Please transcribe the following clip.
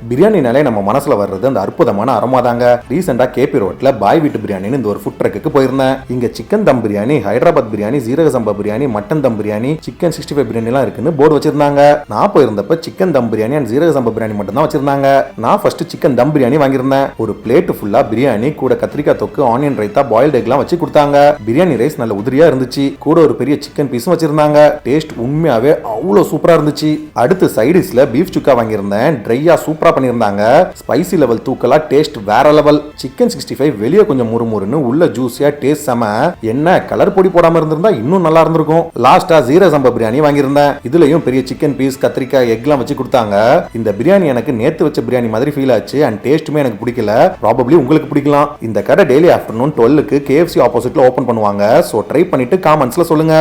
பிரியாணினாலே நம்ம மனசுல வர்றது அந்த அற்புதமான அரோமா தாங்க. ரீசெண்டா கேபி ரோட்ல பாய் வீட்டு பிரியாணின்னு இந்த ஒரு ஃபுட் ட்ரக்குக்கு போயிருந்தேன். இங்க சிக்கன் தம் பிரியாணி, ஹைதராபாத் பிரியாணி, ஜீரக சம்பா பிரியாணி, மட்டன் தம் பிரியாணி, சிக்கன் 65 பிரியாணி எல்லாம் இருக்குன்னு போர்டு வச்சிருந்தாங்க. நான் போயிருந்தப்ப சிக்கன் தம் பிரியாணி அண்ட் ஜீரக சம்பா பிரியாணி மட்டும் தான் வச்சிருந்தாங்க. நான் ஃபர்ஸ்ட் சிக்கன் தம் பிரியாணி வாங்கியிருந்தேன். ஒரு பிளேட் ஃபுல்லா பிரியாணி கூட கத்திரிக்காய் தொக்கு, ஆனியன் ரைத்தா, பாயில்ட் எக்லாம் வச்சு கொடுத்தாங்க. பிரியாணி ரைஸ் நல்ல உதிரியா இருந்துச்சு. கூட ஒரு பெரிய சிக்கன் பீஸும் வச்சிருந்தாங்க. டேஸ்ட் உண்மையாவே அவ்வளவு சூப்பரா இருந்துச்சு. அடுத்து சைடிஷ்ல பீஃப் சுக்கா வாங்கியிருந்தேன். ட்ரையா சூப்பரா பண்ணியிருந்தாங்க. ஸ்பைசி லெவல் தூக்கலா, டேஸ்ட் வேற லெவல். சிக்கன் 65 வெளியே கொஞ்சம் முறுமுறுன்னு, உள்ள ஜூஸியா, டேஸ்ட் செம. என்ன கலர் பொடி போடாம இருந்திருந்தா இன்னும் நல்லா இருந்திருக்கும். லாஸ்டா ஜீரக சம்பா பிரியாணி வாங்கியிருந்தேன். இதுலயும் பெரிய சிக்கன் பீஸ், கத்திரிக்காய், எக்லாம் வச்சு கொடுத்தாங்க. இந்த பிரியாணி எனக்கு நேத்து வச்ச பிரியாணி மாதிரி ஃபீல் ஆச்சு. அண்ட் டேஸ்ட்டுமே எனக்கு பிடிக்கல. ப்ராபபிலி உங்களுக்கு பிடிக்கலாம். இந்த கடை டெய்லி ஆஃப்டர்நூன் 12க்கு KFC ஆப்போசிட்ல ஓபன் பண்ணுவாங்க. சோ ட்ரை பண்ணிட்டு காமெண்ட்ஸ்ல சொல்லுங்க.